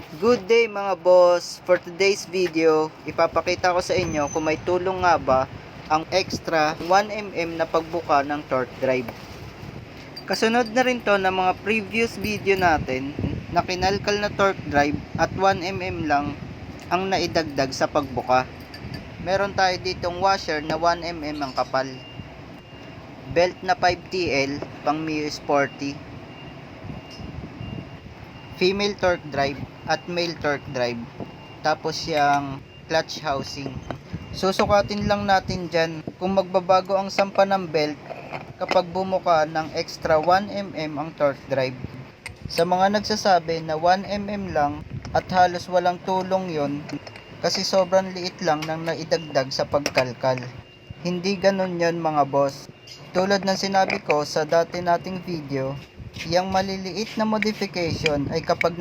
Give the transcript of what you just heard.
Good day mga boss! For today's video, ipapakita ko sa inyo kung may tulong nga ba ang extra 1mm na pagbuka ng torque drive. Kasunod na rin to ng mga previous video natin na kinalkal na torque drive at 1mm lang ang naidagdag sa pagbuka. Meron tayo ditong washer na 1mm ang kapal. Belt na 5TL pang Mio Sporty. Female torque drive at male torque drive, tapos yung clutch housing. Susukatin lang natin dyan kung magbabago ang sampa ng belt kapag bumuka ng extra 1mm ang torque drive. Sa mga nagsasabi na 1mm lang at halos walang tulong yon kasi sobrang liit lang nang naidagdag sa pagkalkal. Hindi ganun yon mga boss. Tulad ng sinabi ko sa dati nating video, yung maliliit na modification ay kapag